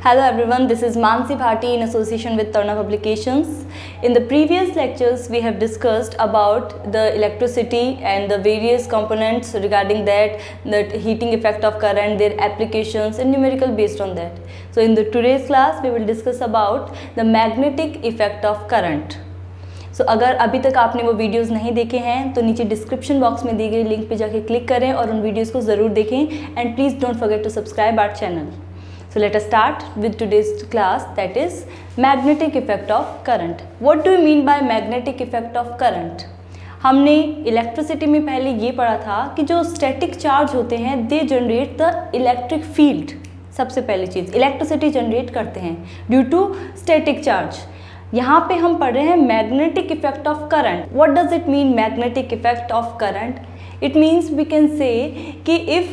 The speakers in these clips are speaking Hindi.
Hello everyone, this is Mansi Bhati in association with Tarna Publications. In the previous lectures, we have discussed about the electricity and the various components regarding that, the heating effect of current, their applications and numerical based on that. So in the today's class, we will discuss about the magnetic effect of current. So अगर अभी तक आपने वो वीडियोस नहीं देखे हैं तो नीचे डिस्क्रिप्शन बॉक्स में दी गई लिंक पे जाके क्लिक करें और उन वीडियोस को ज़रूर देखें and please don't forget to subscribe our channel. So let us start with today's class, that is magnetic effect of current. What do you mean by magnetic effect of current? हमने इलेक्ट्रिसिटी में पहले ये पढ़ा था कि जो स्टैटिक चार्ज होते हैं they generate the electric field. सबसे पहली चीज़ इलेक्ट्रिसिटी जनरेट करते हैं ड्यू टू स्टैटिक चार्ज. यहाँ पे हम पढ़ रहे हैं magnetic effect of current. What does it mean magnetic effect of current? It means we can say कि if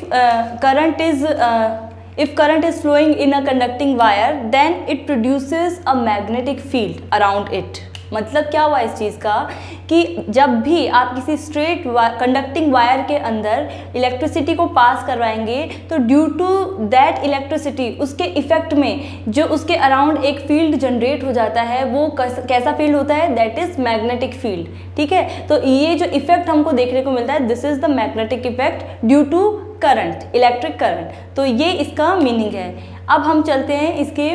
current is flowing in a conducting wire, then it produces a magnetic field around it. मतलब क्या हुआ इस चीज़ का कि जब भी आप किसी स्ट्रेट कंडक्टिंग वायर के अंदर इलेक्ट्रिसिटी को पास करवाएंगे तो ड्यू टू दैट इलेक्ट्रिसिटी उसके इफेक्ट में जो उसके अराउंड एक फील्ड जनरेट हो जाता है वो कैसा फील्ड होता है? That is magnetic field. ठीक है, तो ये जो इफेक्ट हमको देखने को मिलता है this is the magnetic effect due to current, electric current. तो ये इसका मीनिंग है. अब हम चलते हैं इसके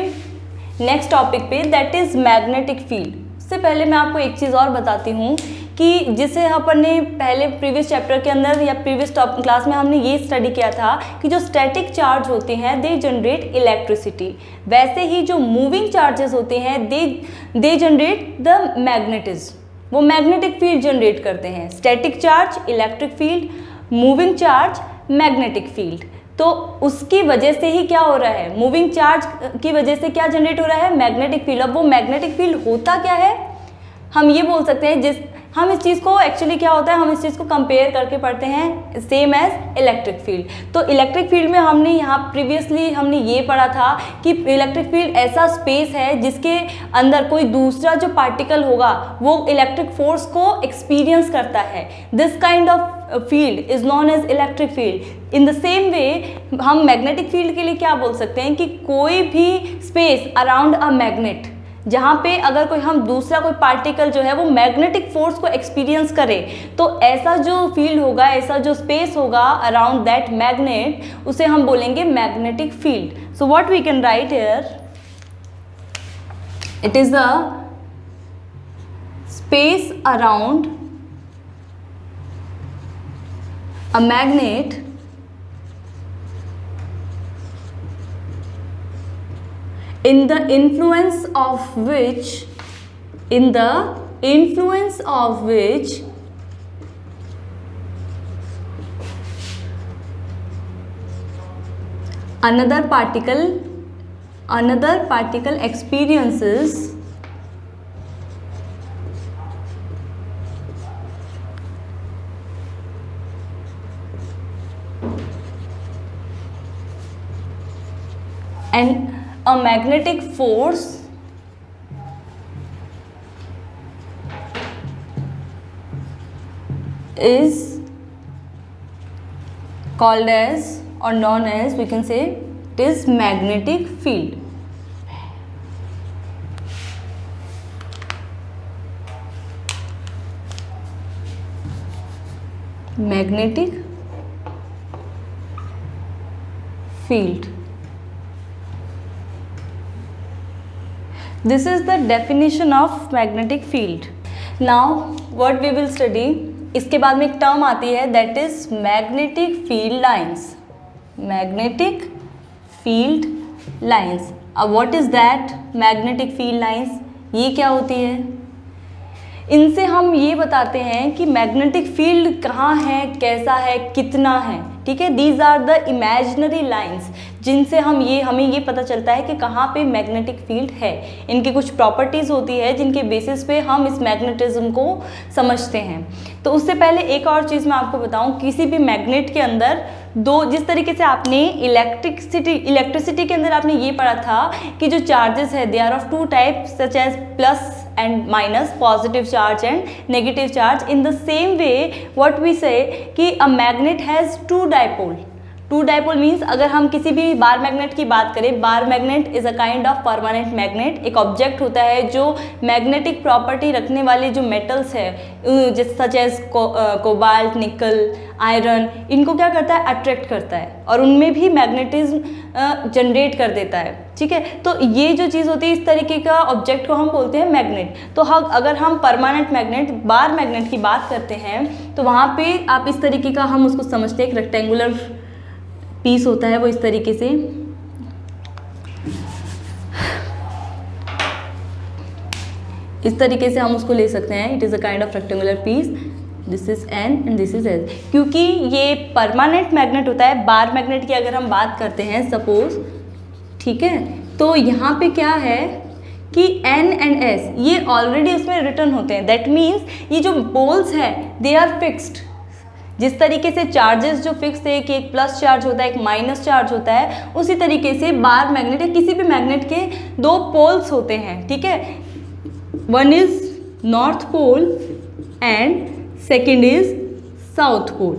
नेक्स्ट टॉपिक पे, दैट इज़ मैग्नेटिक फील्ड. उससे पहले मैं आपको एक चीज़ और बताती हूँ कि जिसे अपन ने पहले प्रीवियस चैप्टर के अंदर या प्रीवियस क्लास में हमने ये स्टडी किया था कि जो स्टैटिक चार्ज होते हैं दे जनरेट इलेक्ट्रिसिटी. वैसे ही जो मूविंग चार्जेस होते हैं दे जनरेट द मैग्नेटिज्म. वो मैग्नेटिक फील्ड जनरेट करते हैं. Static charge electric field, moving charge magnetic field. तो उसकी वजह से ही क्या हो रहा है? मूविंग चार्ज की वजह से क्या जनरेट हो रहा है? Magnetic field. अब वो मैग्नेटिक फील्ड होता क्या है? हम ये बोल सकते हैं हम इस चीज़ को एक्चुअली क्या होता है हम इस चीज़ को कंपेयर करके पढ़ते हैं सेम एज इलेक्ट्रिक फील्ड. तो इलेक्ट्रिक फील्ड में हमने यहाँ प्रीवियसली हमने ये पढ़ा था कि इलेक्ट्रिक फील्ड ऐसा स्पेस है जिसके अंदर कोई दूसरा जो पार्टिकल होगा वो इलेक्ट्रिक फोर्स को एक्सपीरियंस करता है. This kind of field is known as electric field. In the same way हम मैग्नेटिक फील्ड के लिए क्या बोल सकते हैं कि कोई भी स्पेस अराउंड अ मैग्नेट जहाँ पे अगर कोई दूसरा कोई पार्टिकल जो है वो मैग्नेटिक फोर्स को एक्सपीरियंस करे तो ऐसा जो फील्ड होगा, ऐसा जो स्पेस होगा अराउंड दैट मैग्नेट उसे हम बोलेंगे magnetic field. So what we can write here, it is the space around a magnet in the influence of which another particle experiences and a magnetic force is called as or known as, we can say it is magnetic field. Magnetic field. This is the definition of magnetic field. Now what we will study, इसके बाद में एक टर्म आती है that is magnetic field lines. Magnetic field lines. अब what is that magnetic field lines? ये क्या होती है? इनसे हम ये बताते हैं कि मैग्नेटिक फील्ड कहाँ है, कैसा है, कितना है. ठीक है, these are the imaginary lines जिनसे हमें ये पता चलता है कि कहाँ पे मैग्नेटिक फील्ड है. इनकी कुछ प्रॉपर्टीज़ होती है जिनके बेसिस पे हम इस मैग्नेटिज्म को समझते हैं. तो उससे पहले एक और चीज़ मैं आपको बताऊँ, किसी भी मैग्नेट के अंदर जिस तरीके से आपने इलेक्ट्रिसिटी के अंदर आपने ये पढ़ा था कि जो चार्जेस है they are of two types such as plus and minus, positive charge and negative charge. In the same way what we say कि a magnet has two dipole. Two dipole means अगर हम किसी भी बार मैग्नेट की बात करें, bar magnet is a kind of permanent magnet. एक ऑब्जेक्ट होता है जो मैग्नेटिक प्रॉपर्टी रखने वाले जो मेटल्स है जैसे सच एज कोबाल्ट, निकल, आयरन, इनको क्या करता है, अट्रैक्ट करता है और उनमें भी मैग्नेटिज्म जनरेट कर देता है। ठीक है, तो ये जो चीज़ होती है इस तरीके का ऑब्जेक्ट को हम बोलते हैं मैग्नेट। तो हम अगर हम परमानेंट मैग्नेट, बार मैग्नेट की बात करते हैं तो वहाँ पे आप इस तरीके का हम उसको समझते हैं, एक रेक्टेंगुलर पीस होता है वो इस तरीके से, इस तरीके से हम उसको ले सकते हैं। It is a kind of rectangular piece, this is N and this is S. क्योंकि ये परमानेंट मैग्नेट होता है, बार मैग्नेट की अगर हम बात करते हैं सपोज, ठीक है, तो यहाँ पे क्या है कि N एंड S ये ऑलरेडी उसमें रिटर्न होते हैं। दैट मीन्स ये जो पोल्स हैं दे आर फिक्स्ड। जिस तरीके से चार्जेस जो फिक्स है कि एक प्लस चार्ज होता है, एक माइनस चार्ज होता है, उसी तरीके से बार मैग्नेट या किसी भी मैग्नेट के दो पोल्स होते हैं। ठीक है, one is north pole and second is south pole.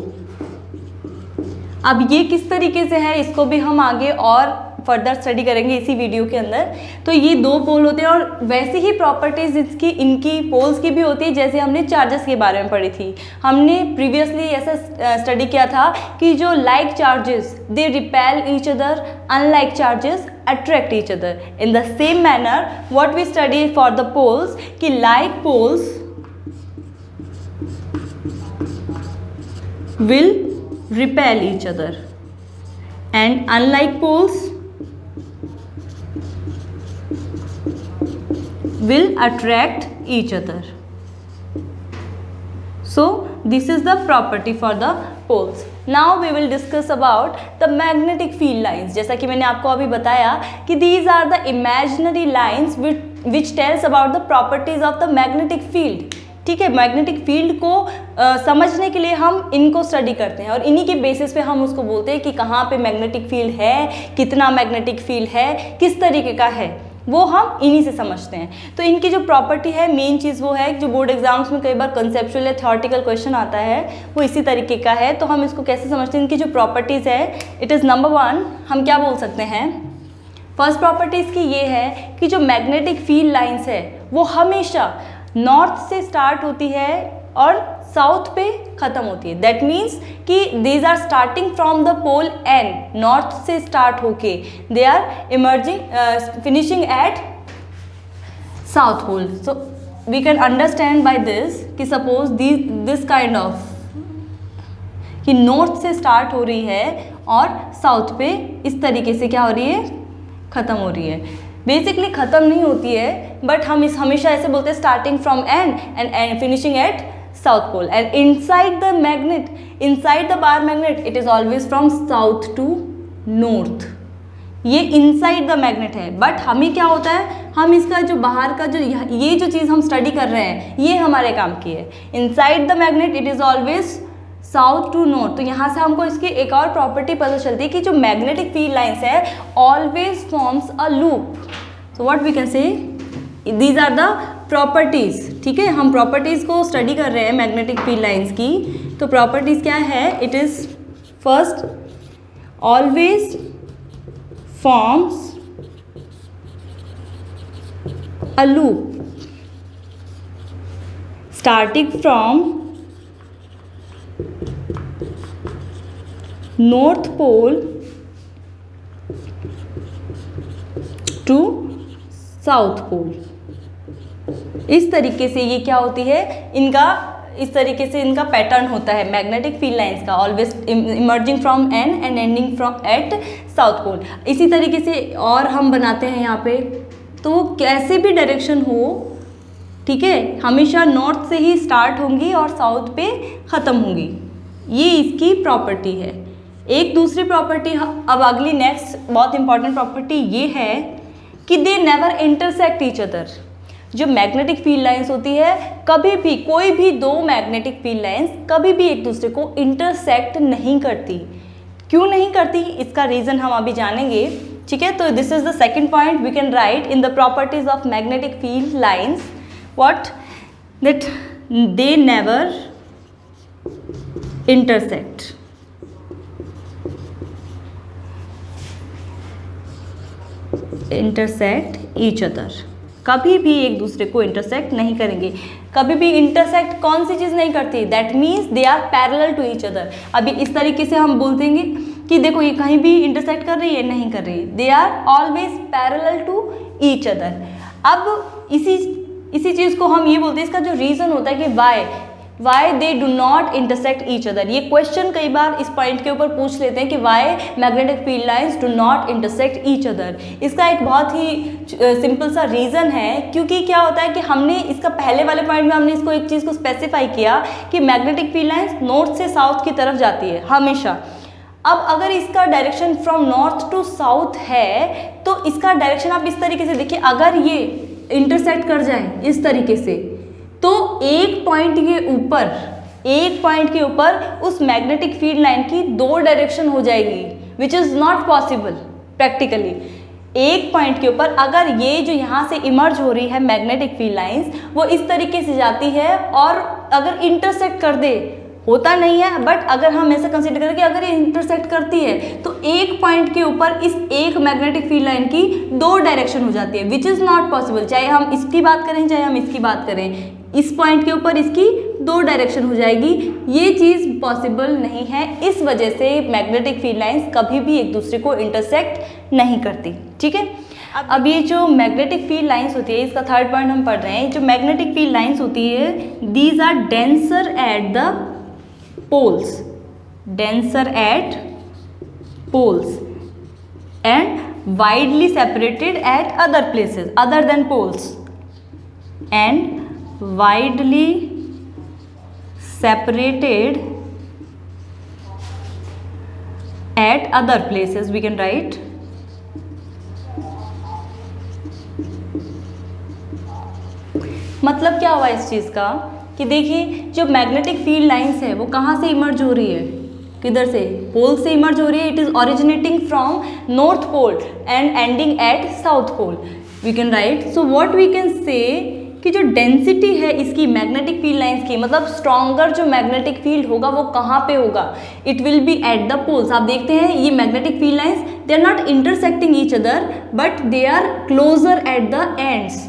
अब ये किस तरीके से है इसको भी हम आगे और फर्दर स्टडी करेंगे इसी वीडियो के अंदर। तो ये दो पोल होते हैं और वैसी ही प्रॉपर्टीज इसकी इनकी पोल्स की भी होती है जैसे हमने चार्जेस के बारे में पढ़ी थी। हमने प्रीवियसली ऐसा स्टडी किया था कि जो like charges they repel each other, unlike charges attract each other. In the same manner what we study for the poles कि like poles will repel each other and unlike poles will attract each other. So this is the property for the poles. Now we will discuss about the magnetic field lines. जैसा कि मैंने आपको अभी बताया कि these are the imaginary lines which tells about the properties of the magnetic field. ठीक है, मैग्नेटिक फील्ड को समझने के लिए हम इनको स्टडी करते हैं और इन्हीं के बेसिस पे हम उसको बोलते हैं कि कहाँ पे मैग्नेटिक फील्ड है, कितना मैग्नेटिक फील्ड है, किस तरीके का है, वो हम इन्हीं से समझते हैं। तो इनकी जो प्रॉपर्टी है, मेन चीज़ वो है जो बोर्ड एग्जाम्स में कई बार कंसेप्चुअल या थ्योरेटिकल क्वेश्चन आता है वो इसी तरीके का है। तो हम इसको कैसे समझते हैं, इनकी जो प्रॉपर्टीज़ है, इट इज़ नंबर वन, हम क्या बोल सकते हैं, फर्स्ट प्रॉपर्टी इसकी ये है कि जो मैग्नेटिक फील्ड लाइन्स है वो हमेशा नॉर्थ से स्टार्ट होती है और साउथ पे ख़त्म होती है। दैट मीन्स कि these are starting from the pole N, north से स्टार्ट होके they are emerging finishing at south pole. So we can understand by this कि सपोज दिस काइंड ऑफ कि नॉर्थ से स्टार्ट हो रही है और साउथ पे इस तरीके से क्या हो रही है, ख़त्म हो रही है। बेसिकली ख़त्म नहीं होती है बट हम इस हमेशा ऐसे बोलते हैं starting from N and finishing at south pole. And inside the magnet, inside the bar magnet, it is always from south to north. ये इनसाइड द मैग्नेट है बट हमें क्या होता है, हम इसका जो बाहर का जो ये जो चीज़ हम स्टडी कर रहे हैं ये हमारे काम की है। Inside the magnet it is always south to north. तो यहाँ से हमको इसकी एक और प्रॉपर्टी पता चलती है कि जो मैग्नेटिक फील्ड लाइन्स है always forms a loop. So what we can say, these are the properties. ठीक है, हम प्रॉपर्टीज़ को स्टडी कर रहे हैं मैग्नेटिक फील्ड लाइन्स की। तो प्रॉपर्टीज़ क्या है, it is first always forms a loop starting from north pole to south pole. इस तरीके से ये क्या होती है, इनका इस तरीके से इनका पैटर्न होता है मैग्नेटिक फील्ड लाइंस का, always emerging from N and ending from at south pole. इसी तरीके से और हम बनाते हैं यहाँ पे, तो कैसे भी डायरेक्शन हो, ठीक है, हमेशा नॉर्थ से ही स्टार्ट होंगी और साउथ पे ख़त्म होंगी। ये इसकी प्रॉपर्टी है। एक दूसरी प्रॉपर्टी, अब अगली नेक्स्ट बहुत इंपॉर्टेंट प्रॉपर्टी ये है कि they never intersect each other. जो मैग्नेटिक फील्ड लाइंस होती है, कभी भी कोई भी दो मैग्नेटिक फील्ड लाइंस कभी भी एक दूसरे को इंटरसेक्ट नहीं करती। क्यों नहीं करती, इसका रीज़न हम अभी जानेंगे। ठीक है, तो this is the second point we can write in the properties of magnetic field lines, what, that they never intersect intersect each other, कभी भी एक दूसरे को इंटरसेक्ट नहीं करेंगे। कभी भी इंटरसेक्ट कौन सी चीज़ नहीं करती, that means they are parallel to each other. अभी इस तरीके से हम बोल देंगे कि देखो ये कहीं भी इंटरसेक्ट कर रही है, नहीं कर रही, they are always parallel to each other. अब इसी चीज़ को हम ये बोलते हैं, इसका जो रीज़न होता है कि why they do not intersect each other. ये क्वेश्चन कई बार इस पॉइंट के ऊपर पूछ लेते हैं कि why magnetic field lines do not intersect each other. इसका एक बहुत ही सिंपल सा रीज़न है, क्योंकि क्या होता है कि हमने इसका पहले वाले पॉइंट में हमने इसको एक चीज़ को स्पेसिफाई किया कि मैग्नेटिक फील्ड लाइंस नॉर्थ से साउथ की तरफ जाती है हमेशा। अब अगर इसका direction from north to south है तो इसका डायरेक्शन आप इस तरीके से देखिए, अगर ये इंटरसेक्ट कर जाए इस तरीके से तो एक पॉइंट के ऊपर उस मैग्नेटिक फील्ड लाइन की दो डायरेक्शन हो जाएगी, which is not possible practically. एक पॉइंट के ऊपर अगर ये जो यहाँ से इमर्ज हो रही है मैग्नेटिक फील्ड लाइंस, वो इस तरीके से जाती है और अगर इंटरसेक्ट कर दे, होता नहीं है बट अगर हम ऐसा कंसीडर करें कि अगर ये इंटरसेक्ट करती है तो एक पॉइंट के ऊपर इस एक मैग्नेटिक फील्ड लाइन की दो डायरेक्शन हो जाती है, विच इज़ नॉट पॉसिबल। चाहे हम इसकी बात करें चाहे हम इसकी बात करें, इस पॉइंट के ऊपर इसकी दो डायरेक्शन हो जाएगी, ये चीज़ पॉसिबल नहीं है। इस वजह से मैग्नेटिक फील्ड लाइंस कभी भी एक दूसरे को इंटरसेक्ट नहीं करती। ठीक है, अब ये जो मैग्नेटिक फील्ड लाइंस होती है, इसका थर्ड पॉइंट हम पढ़ रहे हैं। जो मैग्नेटिक फील्ड लाइंस होती है, these are denser at the poles, denser at poles and widely separated at other places other than poles, and widely separated at other places, we can write मतलब क्या हुआ इस चीज़ का कि देखिए जो मैग्नेटिक फील्ड लाइंस है वो कहाँ से इमर्ज हो रही है, किधर से, पोल से इमर्ज हो रही है। It is originating from north pole and ending at south pole, we can write. So what we can say कि जो डेंसिटी है इसकी मैग्नेटिक फील्ड लाइंस की, मतलब स्ट्रॉन्गर जो मैग्नेटिक फील्ड होगा वो कहाँ पे होगा, it will be at the poles. आप देखते हैं ये magnetic field lines they are not intersecting each other but they are closer at the ends,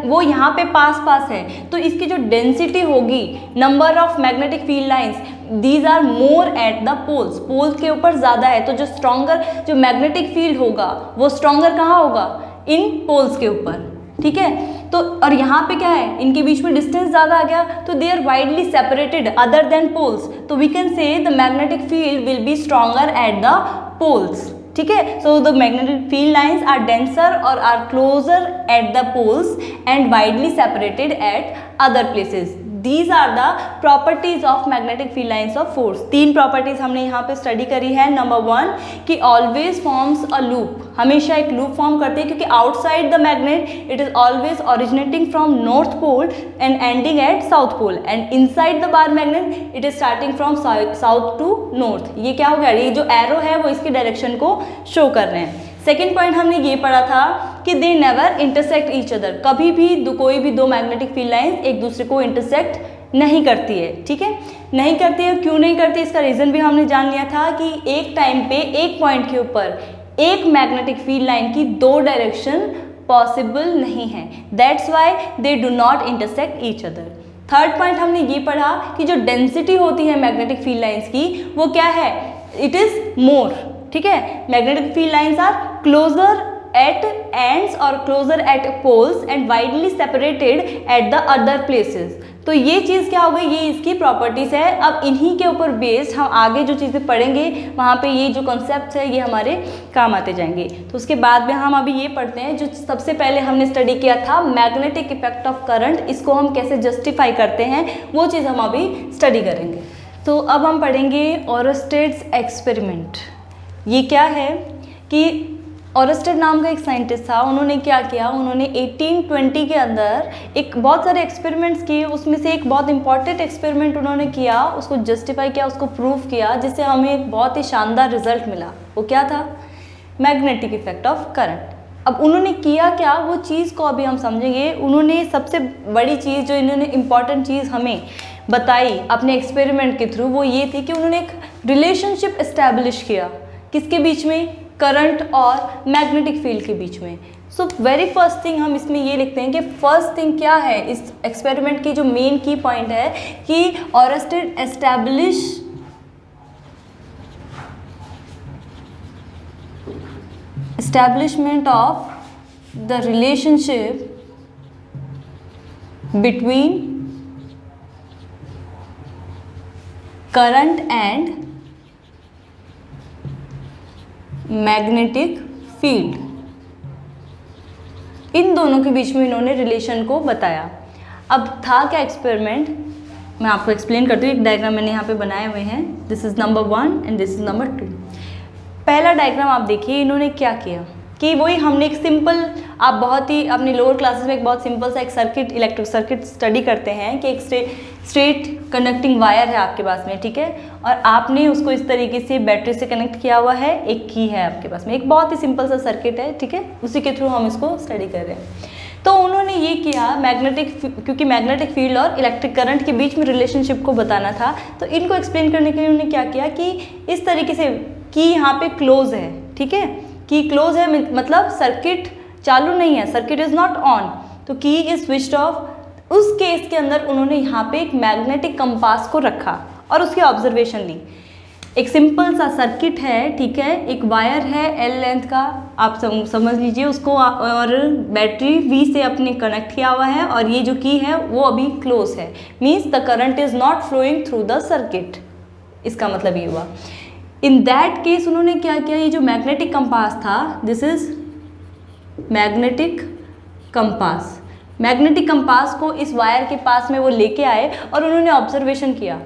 वो यहाँ पे पास है, तो इसकी जो डेंसिटी होगी, number of magnetic field lines, these are more at the poles, poles के ऊपर ज़्यादा है। तो जो स्ट्रॉन्गर जो मैग्नेटिक फील्ड होगा वो स्ट्रॉन्गर कहाँ होगा, इन पोल्स के ऊपर। ठीक है, तो और यहाँ पे क्या है, इनके बीच में डिस्टेंस ज़्यादा आ गया, तो they are widely separated other than poles, तो we can say the magnetic field will be stronger at the poles. ठीक है, so the magnetic field lines are denser और are closer at the poles and widely separated at other places. These are the properties of magnetic field lines of force. तीन प्रॉपर्टीज हमने यहाँ पे स्टडी करी है। नंबर वन कि ऑलवेज फॉर्म्स अ लूप, हमेशा एक लूप फॉर्म करते हैं, क्योंकि outside the magnet it is always originating from north pole and ending at south pole, and inside the bar magnet it is starting from south to north. ये क्या हो गया, ये जो एरो है वो इसकी डायरेक्शन को शो कर रहे हैं। सेकेंड पॉइंट हमने ये पढ़ा था कि they never intersect each other, कभी भी कोई भी दो मैग्नेटिक फील्ड लाइंस एक दूसरे को इंटरसेक्ट नहीं करती है। ठीक है, नहीं करती है, क्यों नहीं करती, इसका रीज़न भी हमने जान लिया था कि एक टाइम पे एक पॉइंट के ऊपर एक मैग्नेटिक फील्ड लाइन की दो डायरेक्शन पॉसिबल नहीं है, that's why they do not intersect each other. Third point हमने ये पढ़ा कि जो डेंसिटी होती है मैग्नेटिक फील्ड लाइंस की वो क्या है, इट इज़ मोर। ठीक है, magnetic field lines are closer at ends और closer at poles and widely separated at the other places. तो ये चीज़ क्या हो गई, ये इसकी प्रॉपर्टीज़ है। अब इन्हीं के ऊपर बेस्ड हम आगे जो चीज़ें पढ़ेंगे वहाँ पे ये जो कॉन्सेप्ट्स है ये हमारे काम आते जाएंगे। तो उसके बाद में हम अभी ये पढ़ते हैं जो सबसे पहले हमने स्टडी किया था, मैग्नेटिक इफेक्ट ऑफ करंट, इसको हम कैसे जस्टिफाई करते हैं वो चीज़ हम अभी स्टडी करेंगे। तो अब हम पढ़ेंगे ओरस्टेड्स एक्सपेरिमेंट। ये क्या है कि ओरस्टेड नाम का एक साइंटिस्ट था, उन्होंने क्या किया, उन्होंने 1820 के अंदर एक बहुत सारे एक्सपेरिमेंट्स किए, उसमें से एक बहुत इंपॉर्टेंट एक्सपेरिमेंट उन्होंने किया, उसको जस्टिफाई किया, उसको प्रूव किया, जिससे हमें एक बहुत ही शानदार रिजल्ट मिला। वो क्या था, मैग्नेटिक इफेक्ट ऑफ करंट। अब उन्होंने किया क्या, वो चीज़ को अभी हम समझेंगे। उन्होंने सबसे बड़ी चीज़ जो इन्होंने इम्पॉर्टेंट चीज़ हमें बताई अपने एक्सपेरिमेंट के थ्रू वो ये थी कि उन्होंने एक रिलेशनशिप इस्टेब्लिश किया, किसके बीच में, करंट और मैग्नेटिक फील्ड के बीच में। सो वेरी फर्स्ट थिंग हम इसमें ये लिखते हैं कि फर्स्ट थिंग क्या है इस एक्सपेरिमेंट की जो मेन की पॉइंट है कि ऑरस्टेड establishment of the relationship between current and magnetic field, इन दोनों के बीच में इन्होंने रिलेशन को बताया। अब था क्या एक्सपेरिमेंट, मैं आपको एक्सप्लेन करती हूँ। एक डायग्राम मैंने यहाँ पे बनाए हुए हैं, this is number 1 and this is number 2। पहला डायग्राम आप देखिए, इन्होंने क्या किया कि वही हमने एक सिंपल, आप बहुत ही अपनी लोअर क्लासेस में एक बहुत सिंपल सा एक सर्किट, इलेक्ट्रिक सर्किट स्टडी करते हैं कि एक स्ट्रेट कंडक्टिंग वायर है आपके पास में, ठीक है, और आपने उसको इस तरीके से बैटरी से कनेक्ट किया हुआ है, एक की है आपके पास में, एक बहुत ही सिंपल सा सर्किट है, ठीक है, उसी के थ्रू हम इसको स्टडी कर रहे हैं। तो उन्होंने ये किया क्योंकि मैग्नेटिक फील्ड और इलेक्ट्रिक करंट के बीच में रिलेशनशिप को बताना था, तो इनको एक्सप्लेन करने के लिए उन्होंने क्या किया कि इस तरीके से की यहाँ पे क्लोज है, ठीक है, की क्लोज है मतलब सर्किट चालू नहीं है, सर्किट इज नॉट ऑन, तो की इज स्विच्ड ऑफ। उस केस के अंदर उन्होंने यहाँ पे एक मैग्नेटिक कंपास को रखा और उसकी ऑब्जर्वेशन ली। एक सिंपल सा सर्किट है, ठीक है, एक वायर है L लेंथ का, आप समझ लीजिए उसको, और बैटरी V से अपने कनेक्ट किया हुआ है, और ये जो की है वो अभी क्लोज है, means the current is not flowing through the circuit. इसका मतलब ये हुआ। इन दैट केस उन्होंने क्या किया, ये जो मैग्नेटिक कंपास था, this is magnetic compass, magnetic compass को इस वायर के पास में वो लेके आए और उन्होंने ऑब्जर्वेशन किया,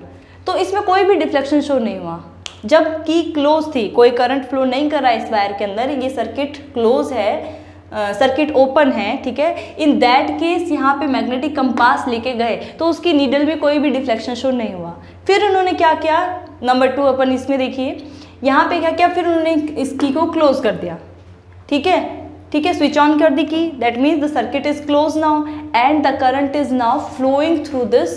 तो इसमें कोई भी डिफ्लेक्शन शो नहीं हुआ। जब की क्लोज थी, कोई करंट फ्लो नहीं कर रहा है इस वायर के अंदर, ये सर्किट क्लोज है, सर्किट ओपन है, ठीक है, इन दैट केस यहाँ पे मैग्नेटिक कंपास लेके गए तो उसकी नीडल में कोई भी डिफ्लेक्शन शो नहीं हुआ। फिर उन्होंने क्या किया, नंबर 2 अपन इसमें देखिए, यहाँ पे क्या किया, फिर उन्होंने इस की को क्लोज कर दिया, ठीक है, ठीक है, स्विच ऑन कर दी की, that means the circuit is close now and the current is now flowing through this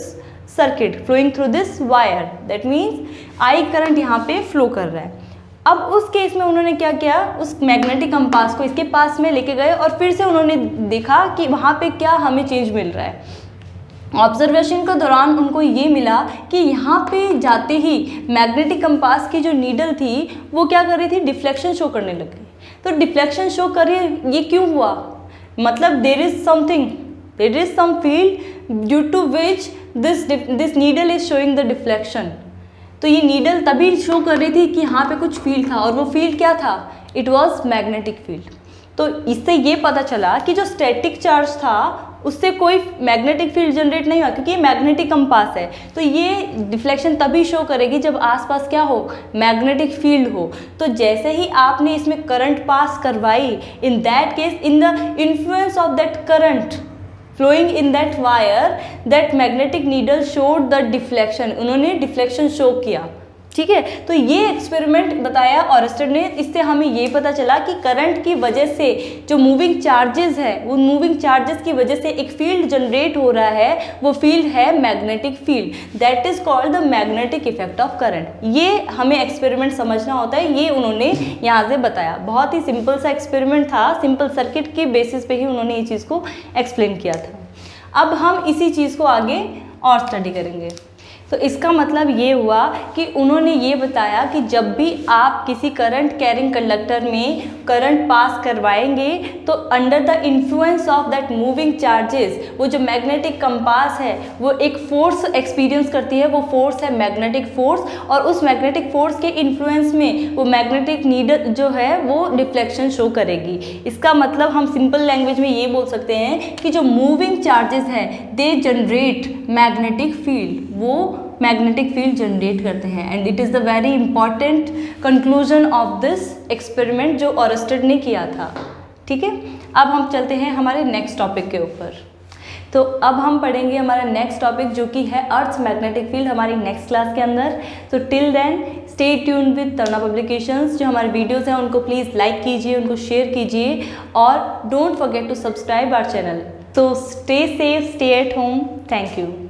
circuit, flowing through this wire, that means I current यहाँ पे फ्लो कर रहा है। अब उस केस में उन्होंने क्या किया, उस मैग्नेटिक कंपास को इसके पास में लेके गए और फिर से उन्होंने देखा कि वहाँ पे क्या हमें चेंज मिल रहा है। ऑब्जर्वेशन के दौरान उनको ये मिला कि यहाँ पे जाते ही मैग्नेटिक कंपास की जो नीडल थी वो क्या कर रही थी, डिफ्लेक्शन शो करने लग गई। तो डिफ्लेक्शन शो कर रही है, ये क्यों हुआ, मतलब there is something, there is some field due to which this needle is showing the deflection. तो ये नीडल तभी शो कर रही थी कि यहाँ पे कुछ फील्ड था, और वो फील्ड क्या था, इट वॉज मैग्नेटिक फील्ड। तो इससे ये पता चला कि जो स्टैटिक चार्ज था उससे कोई मैग्नेटिक फील्ड जनरेट नहीं हुआ, क्योंकि ये मैग्नेटिक कंपास है, तो ये डिफ्लेक्शन तभी शो करेगी जब आसपास क्या हो, मैग्नेटिक फील्ड हो। तो जैसे ही आपने इसमें करंट पास करवाई, in that case in the influence of that current flowing in that wire, that magnetic needle showed the deflection, उन्होंने डिफ्लेक्शन शो किया, ठीक है। तो ये एक्सपेरिमेंट बताया ऑरस्टेड ने, इससे हमें ये पता चला कि करंट की वजह से जो मूविंग चार्जेस है, वो मूविंग चार्जेस की वजह से एक फील्ड जनरेट हो रहा है, वो फील्ड है magnetic field, that is called the magnetic effect of current. ये हमें एक्सपेरिमेंट समझना होता है, ये उन्होंने यहाँ से बताया। बहुत ही सिंपल सा एक्सपेरिमेंट था, सिंपल सर्किट के बेसिस पे ही उन्होंने ये चीज़ को एक्सप्लेन किया था। अब हम इसी चीज़ को आगे और स्टडी करेंगे। तो इसका मतलब ये हुआ कि उन्होंने ये बताया कि जब भी आप किसी करंट कैरिंग कंडक्टर में करंट पास करवाएंगे तो under the influence of that moving charges, वो जो मैग्नेटिक कंपास है वो एक फोर्स एक्सपीरियंस करती है, वो फोर्स है मैग्नेटिक फोर्स, और उस मैग्नेटिक फोर्स के इन्फ्लुएंस में वो मैग्नेटिक नीडल जो है वो डिफ्लेक्शन शो करेगी। इसका मतलब हम सिंपल लैंग्वेज में ये बोल सकते हैं कि जो मूविंग चार्जेस हैं दे जनरेट मैग्नेटिक फील्ड, वो मैग्नेटिक फील्ड जनरेट करते हैं, and it is the very important conclusion of this experiment जो ऑरस्टेड ने किया था, ठीक है। अब हम चलते हैं हमारे नेक्स्ट टॉपिक के ऊपर। तो अब हम पढ़ेंगे हमारा नेक्स्ट टॉपिक जो कि है अर्थ्स मैग्नेटिक फील्ड, हमारी नेक्स्ट क्लास के अंदर। तो till then stay tuned with Taruna publications. जो हमारे वीडियोस हैं उनको प्लीज़ लाइक कीजिए, उनको शेयर कीजिए, और don't forget to subscribe our channel. तो stay safe, stay at home, thank you.